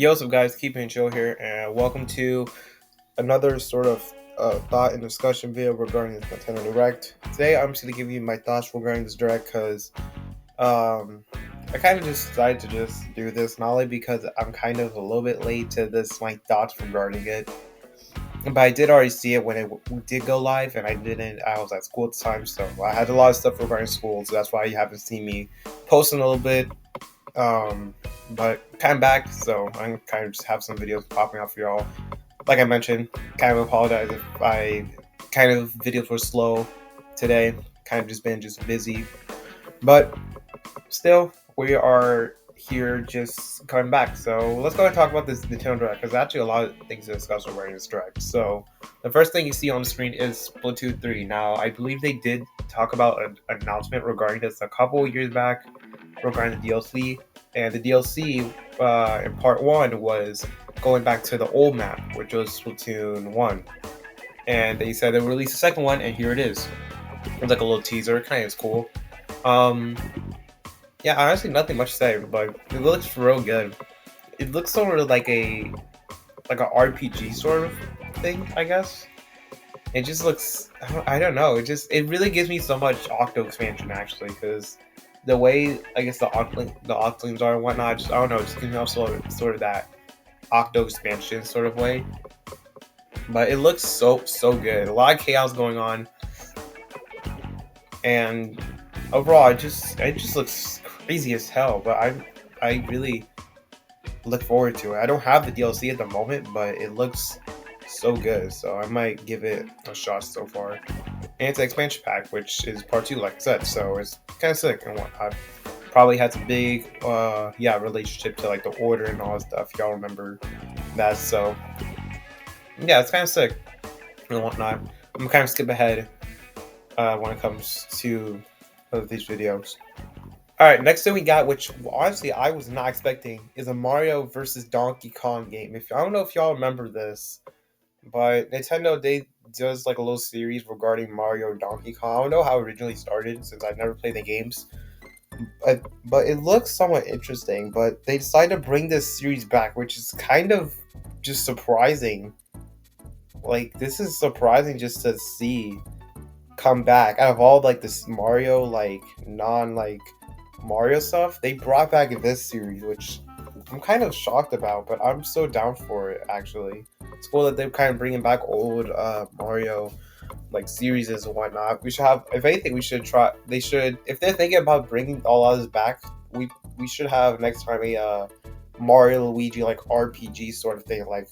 Yo, what's up, guys? Keeping it chill here, and welcome to another sort of thought and discussion video regarding this Nintendo Direct. Today, I'm just gonna give you my thoughts regarding this Direct because I kind of just decided to just do this, not only because I'm kind of a little bit late to this my thoughts regarding it, but I did already see it when it did go live, and I didn't. I was at school at the time, so I had a lot of stuff regarding school, so that's why you haven't seen me posting a little bit. Um, but kind of back, so I'm kind of just have some videos popping up for y'all. Like I mentioned, kind of apologize if I kind of videos were slow today. Kind of just been just busy, but still we are here just coming back. So let's go and talk about this Nintendo Direct because actually a lot of things to discuss regarding this Direct. So the first thing you see on the screen is Splatoon 3. Now I believe they did talk about an announcement regarding this a couple years back regarding the DLC, and the DLC in part one was going back to the old map, which was Splatoon 1. And they said they would release the second one, and here it is. It's like a little teaser, kind of is cool. Um, yeah, honestly, nothing much to say, but it looks real good. It looks sort of like a RPG sort of thing, I guess. It just looks, I don't know. It really gives me so much Octo expansion actually, because the way I guess the Octolings are and whatnot, just I don't know, just gives me also sort of that Octo expansion sort of way. But it looks so good. A lot of chaos going on, and overall, it just looks crazy as hell. But I really look forward to it. I don't have the DLC at the moment, but it looks so good, so I might give it a shot so far. And it's an expansion pack, which is part 2, like I said, so it's kind of sick and whatnot. Probably has a big relationship to like the order and all that stuff. Y'all remember that? So yeah, it's kind of sick and whatnot. I'm gonna kind of skip ahead when it comes to these videos. All right, next thing we got, which honestly I was not expecting, is a Mario versus Donkey Kong game. If I don't know if y'all remember this, but Nintendo they does like a little series regarding Mario and Donkey Kong. I don't know how it originally started since I've never played the games, but it looks somewhat interesting. But they decided to bring this series back, which is kind of just surprising. Like this is surprising just to see come back out of all like this Mario like non like Mario stuff. They brought back this series, which I'm kind of shocked about, but I'm so down for it actually. It's cool that they're kind of bringing back old Mario like series and whatnot. We should have, if anything, we should try. They should, if they're thinking about bringing all of this back, we should have next time a Mario Luigi like RPG sort of thing, like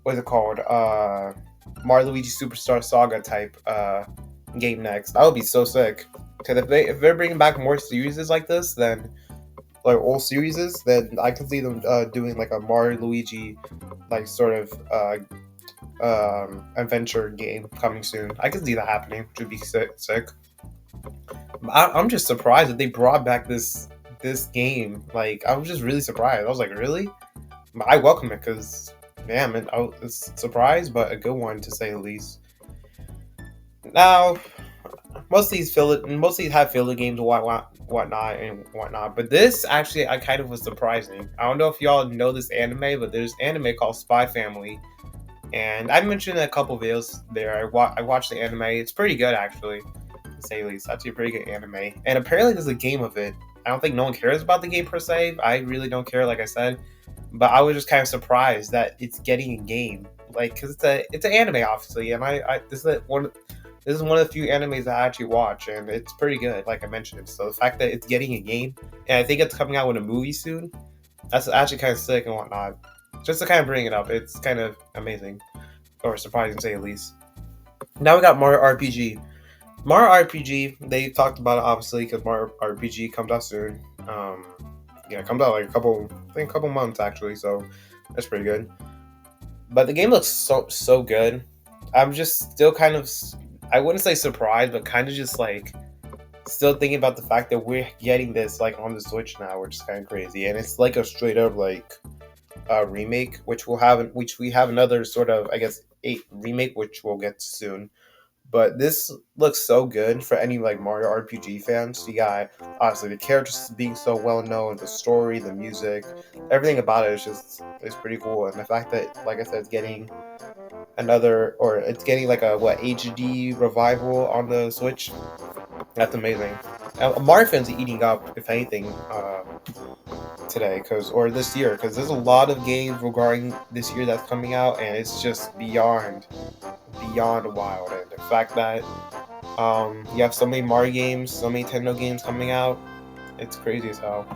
what's it called? Mario Luigi Superstar Saga type game next. That would be so sick. Because if they're bringing back more series like this, then like old series, then I can see them doing like a Mario Luigi like sort of adventure game coming soon. I can see that happening, which would be sick. I'm just surprised that they brought back this game. Like I was just really surprised. I was like, really? I welcome it because damn it, it's a surprise, but a good one to say the least. Now, most of these have filler games and whatnot, but this actually I kind of was surprising. I don't know if y'all know this anime, but there's anime called Spy Family, and I mentioned in a couple videos there. I watched the anime. It's pretty good actually, to say the least. It's actually a pretty good anime, and apparently there's a game of it. I don't think no one cares about the game per se. I really don't care, like I said, but I was just kind of surprised that it's getting a game, like because it's an anime obviously, and I this is one of the few animes I actually watch, and it's pretty good, like I mentioned. So the fact that it's getting a game, and I think it's coming out with a movie soon, that's actually kind of sick and whatnot. Just to kind of bring it up, it's kind of amazing, or surprising to say the least. Now we got Mario RPG. Mario RPG, they talked about it obviously because Mario RPG comes out soon. Yeah, it comes out like I think a couple months actually, so that's pretty good. But the game looks so good. I'm just still kind of, I wouldn't say surprised, but kind of just like still thinking about the fact that we're getting this like on the Switch now, which is kind of crazy, and it's like a straight up like remake, which we have another sort of I guess 8 remake, which we'll get soon. But this looks so good for any like Mario RPG fans. You got obviously the characters being so well known, the story, the music, everything about it is just is pretty cool. And the fact that, like I said, it's getting another or it's getting like a what HD revival on the Switch. That's amazing. Mario fans are eating up, if anything, today, cause or this year, cause there's a lot of games regarding this year that's coming out, and it's just beyond wild. And the fact that you have so many Mario games, so many Nintendo games coming out, it's crazy as hell.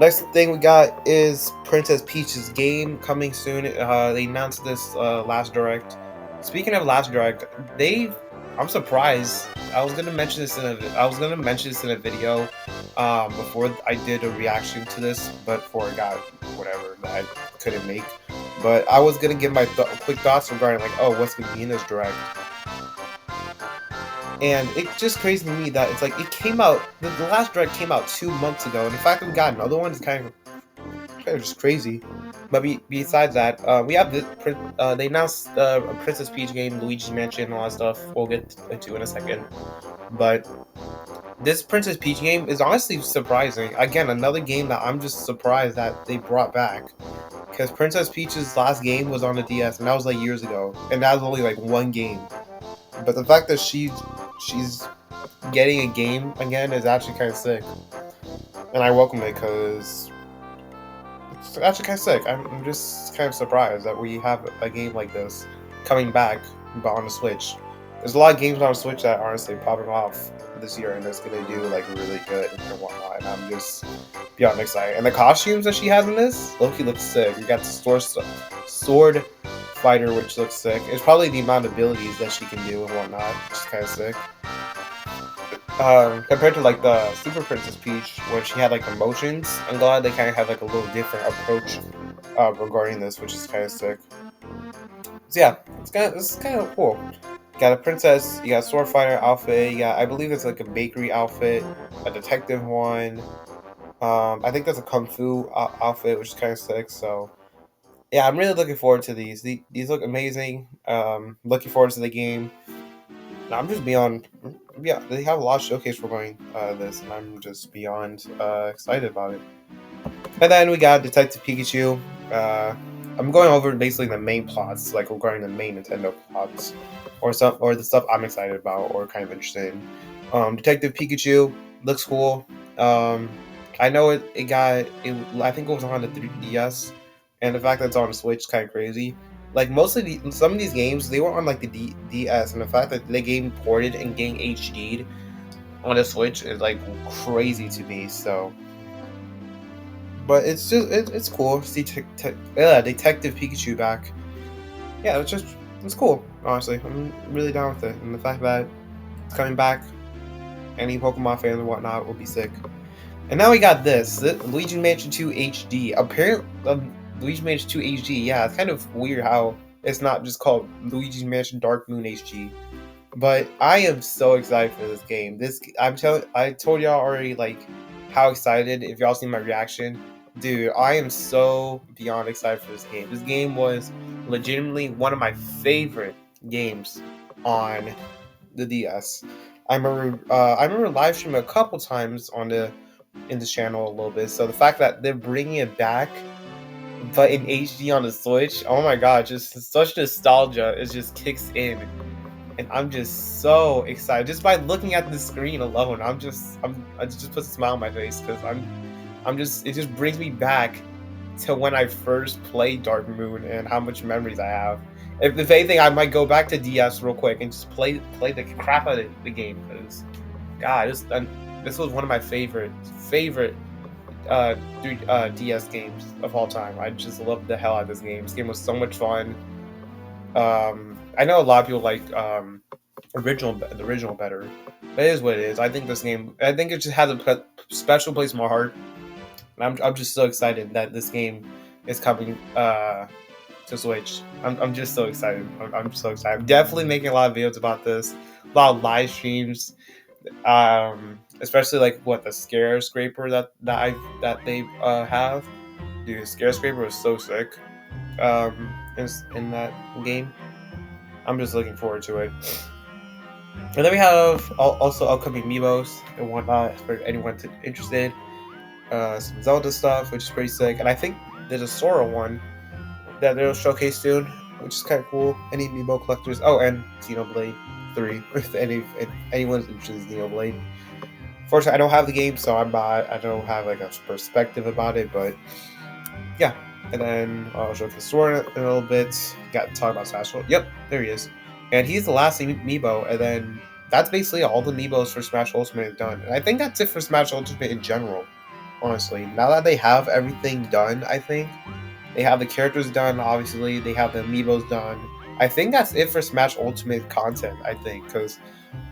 Next thing we got is Princess Peach's game coming soon. They announced this last direct. Speaking of last direct, I'm surprised. I was gonna mention this in a video before I did a reaction to this, but before I got whatever that I couldn't make. But I was gonna give my quick thoughts regarding like, oh, what's gonna be in this direct. And it just crazy to me that it's like it came out. The last direct came out 2 months ago, and the fact that we got another one is kind of just crazy. But besides that, we have they announced a Princess Peach game, Luigi's Mansion, and all that stuff. We'll get into in a second. But this Princess Peach game is honestly surprising. Again, another game that I'm just surprised that they brought back. Because Princess Peach's last game was on the DS, and that was like years ago, and that was only like one game. But the fact that she's getting a game again is actually kind of sick, and I welcome it because it's actually kind of sick. I'm just kind of surprised that we have a game like this coming back, but on the Switch. There's a lot of games on the Switch that are honestly popping off this year, and it's gonna do like really good and whatnot. And I'm just beyond excited. And the costumes that she has in this, Loki looks sick. You got the sword fighter, which looks sick. It's probably the amount of abilities that she can do and whatnot, which is kind of sick. Compared to like the Super Princess Peach, where she had like emotions, I'm glad they kind of have like a little different approach regarding this, which is kind of sick. So yeah, this is kind of cool. You got a princess, you got a sword fighter outfit, you got I believe it's like a bakery outfit, a detective one. I think that's a kung fu outfit, which is kind of sick. So yeah, I'm really looking forward to these. These look amazing. Looking forward to the game. I'm just beyond. Yeah, they have a lot of showcase for going this, and I'm just beyond excited about it. And then we got Detective Pikachu. I'm going over basically the main plots, like regarding the main Nintendo plots, or the stuff I'm excited about or kind of interested in. Detective Pikachu looks cool. I know it got it. I think it was on the 3DS, and the fact that it's on the Switch is kind of crazy. Like some of these games, they were on like the DS, and the fact that they getting ported and getting HD'd on the Switch is like crazy to me. So, but it's just it's cool to see Detective Pikachu back. Yeah, it's cool. Honestly, I'm really down with it, and the fact that it's coming back, any Pokemon fans and whatnot will be sick. And now we got this Luigi Mansion 2 HD. Apparently, Luigi Mansion 2 HD. Yeah, it's kind of weird how it's not just called Luigi's Mansion Dark Moon HD. But I am so excited for this game. I told y'all already like how excited. If y'all seen my reaction, dude, I am so beyond excited for this game. This game was legitimately one of my favorite games on the DS. I remember live streaming a couple times in this channel a little bit. So the fact that they're bringing it back, but in HD on the Switch, oh my god, just such nostalgia. It just kicks in, and I'm just so excited just by looking at the screen alone. I just put a smile on my face because I'm just it just brings me back to when I first played Dark Moon and how much memories I have. If anything, I might go back to DS real quick and just play the crap out of the game because, God, this was one of my favorite DS games of all time. I just loved the hell out of this game. This game was so much fun. I know a lot of people like the original better, but it is what it is. I think this game, I think it just has a special place in my heart, and I'm just so excited that this game is coming to Switch. I'm just so excited. I'm so excited. I'm definitely making a lot of videos about this, a lot of live streams. Especially like what the Scare Scraper that they have. Dude, Scare Scraper was so sick. In that game, I'm just looking forward to it. And then we have also upcoming Amiibos and whatnot for anyone interested. Some Zelda stuff, which is pretty sick. And I think there's a Sora one that they'll showcase soon, which is kind of cool. Any Amiibo collectors. Oh, and Xenoblade 3, if anyone's interested in Xenoblade. Fortunately, I don't have the game, so I don't have like a perspective about it, but yeah. And then I'll showcase Sora in a little bit. Got to talk about Smash. Yep, there he is. And he's the last Amiibo, and then that's basically all the Amiibos for Smash Ultimate done. And I think that's it for Smash Ultimate in general, honestly. Now that they have everything done, I think they have the characters done, obviously, they have the Amiibos done. I think that's it for Smash Ultimate content, I think, because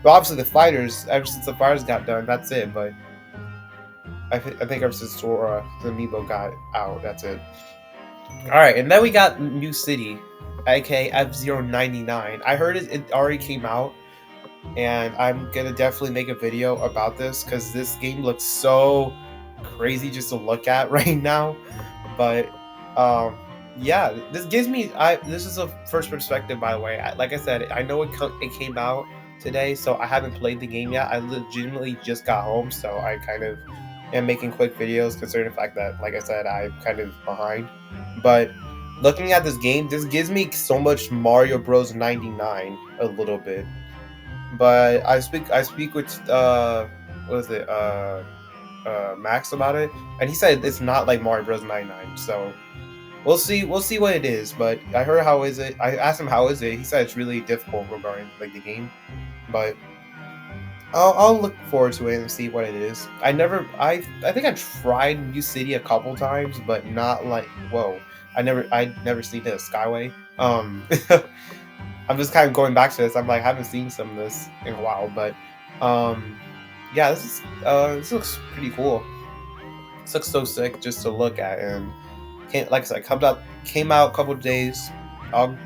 obviously the fighters, ever since the fighters got done, that's it, but I think ever since Sora, the Amiibo got out, that's it. Alright, and then we got New City, aka F-Zero99. I heard it already came out, and I'm gonna definitely make a video about this because this game looks so crazy just to look at right now. But yeah, this gives me this is a first perspective, by the way. Like I said, I know it came out today, so I haven't played the game yet. I legitimately just got home, so I kind of am making quick videos considering the fact that, like I said, I'm kind of behind. But looking at this game, this gives me so much Mario Bros. 99 a little bit. But I speak with what is it Max about it, and he said it's not like Mario Bros. 99. So we'll see what it is. But I heard how is it. I asked him how is it. He said it's really difficult regarding like the game, but I'll look forward to it and see what it is. I think I tried New City a couple times, but not like whoa. I never seen the Skyway. I'm just kind of going back to this. I'm like, I haven't seen some of this in a while, but yeah, this looks pretty cool. This looks so sick just to look at, and like I said, came out a couple of days. I'll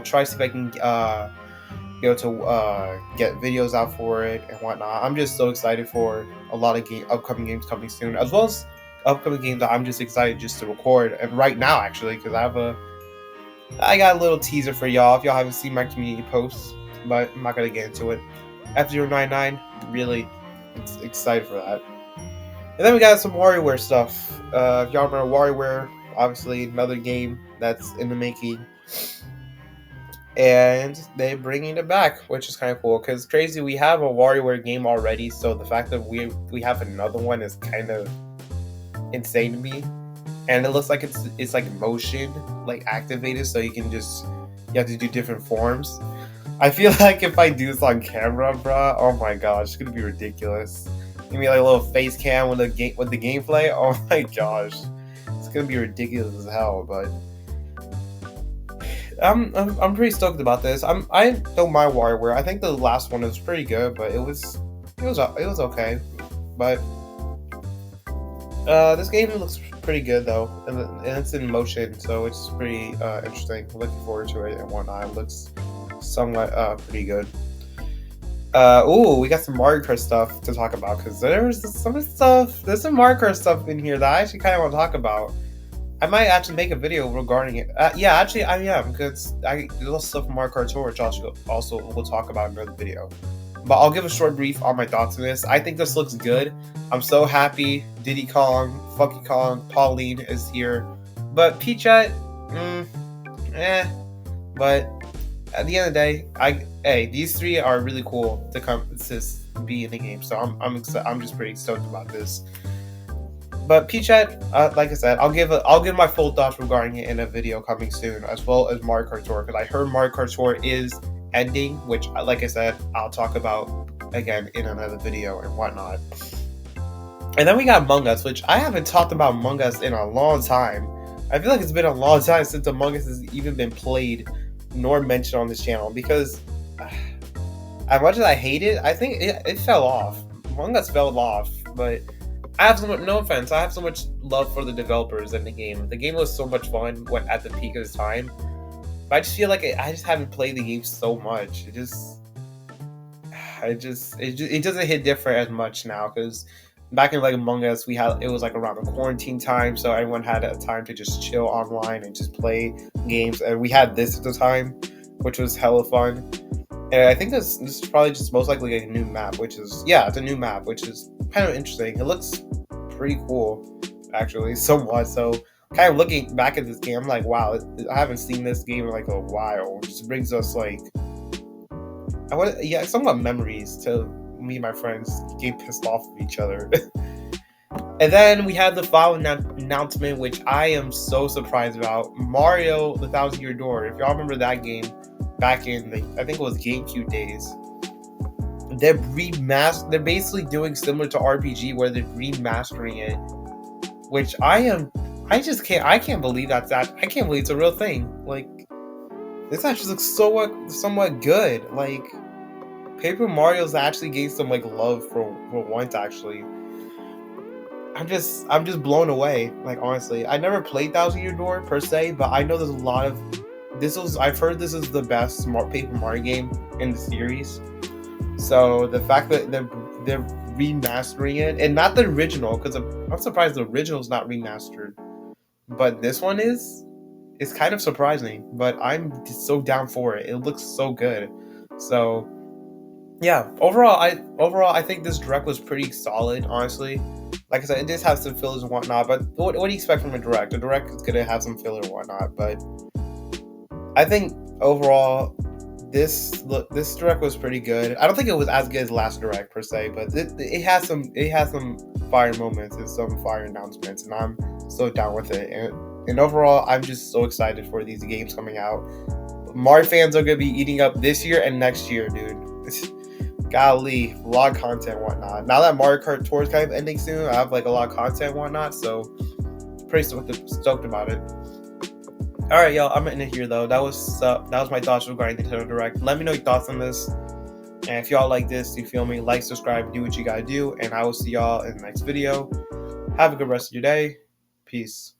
try to see if I can be able to get videos out for it and whatnot. I'm just so excited for a lot of upcoming games coming soon, as well as upcoming games that I'm just excited just to record. And right now, actually, because I got a little teaser for y'all if y'all haven't seen my community posts, but I'm not gonna get into it. F-Zero99, really excited for that. And then we got some WarioWare stuff. If y'all remember WarioWare, obviously another game that's in the making, and they're bringing it back, which is kind of cool. Cause crazy, we have a WarioWare game already, so the fact that we have another one is kind of insane to me. And it looks like it's like motion like activated, so you have to do different forms. I feel like if I do this on camera, bruh, oh my gosh, it's gonna be ridiculous. Give me like a little face cam with the gameplay. Oh my gosh, it's gonna be ridiculous as hell. But I'm pretty stoked about this. I don't mind WarioWare. I think the last one was pretty good, but it was okay. But this game looks pretty good though, and it's in motion, so it's pretty interesting. Looking forward to it and whatnot. It looks somewhat pretty good. We got some Mario Kart stuff to talk about because there's some Mario Kart stuff in here that I actually kind of want to talk about. I might actually make a video regarding it. Yeah, actually I am, because there's stuff from Mario Kart Tour which also we'll talk about in another video. But I'll give a short brief on my thoughts on this. I think this looks good. I'm so happy Diddy Kong, Funky Kong, Pauline is here. But Peachette, But at the end of the day, these three are really cool to be in the game. So I'm just pretty stoked about this. But Peachette, like I said, I'll give my full thoughts regarding it in a video coming soon, as well as Mario Kart Tour, because I heard Mario Kart Tour is ending, which, like I said, I'll talk about again in another video and whatnot. And then we got Among Us, which I haven't talked about Among Us in a long time. I feel like it's been a long time since Among Us has even been played nor mentioned on this channel, because as much as I hate it, I think it fell off. Among Us fell off, but I have no offense, I have so much love for the developers in the game. The game was so much fun at the peak of its time. But I just feel like I just haven't played the game so much. It doesn't hit different as much now, because back in like Among Us, it was like around the quarantine time, so everyone had a time to just chill online and just play games, and we had this at the time, which was hella fun. And I think this is probably just most likely a new map, which is yeah, it's a new map, which is kind of interesting. It looks pretty cool, actually, somewhat. So kind of looking back at this game, I'm like, wow, I haven't seen this game in like a while. It just brings us like somewhat memories to me and my friends getting pissed off of each other. And then we had the final announcement, which I am so surprised about. Mario: The Thousand Year Door. If y'all remember that game back in I think it was GameCube days, they're basically doing similar to RPG where they're remastering it, which I can't believe I can't believe it's a real thing. Like, this actually looks somewhat good. Like, Paper Mario's actually gained some like love for once actually. I'm just blown away. Like, honestly, I never played Thousand Year Door per se, but I know there's a lot of I've heard this is the best Paper Mario game in the series. So the fact that they're remastering it, and not the original, because I'm surprised the original's not remastered, but this one is. It's kind of surprising, but I'm just so down for it. It looks so good. So yeah, overall I think this direct was pretty solid, honestly. Like I said, it does have some fillers and whatnot, but what do you expect from a direct? A direct is gonna have some filler and whatnot, but I think overall this direct was pretty good. I don't think it was as good as last direct per se, but it has some fire moments and some fire announcements, and I'm so down with it. And overall, I'm just so excited for these games coming out. Mario fans are gonna be eating up this year and next year, dude. Golly, a lot of content and whatnot. Now that Mario Kart Tour is kind of ending soon, I have like a lot of content and whatnot, so pretty stoked about it. All right, y'all. I'm gonna end it here though. That was my thoughts regarding Nintendo Direct. Let me know your thoughts on this, and if y'all like this, you feel me? Like, subscribe, do what you gotta do, and I will see y'all in the next video. Have a good rest of your day. Peace.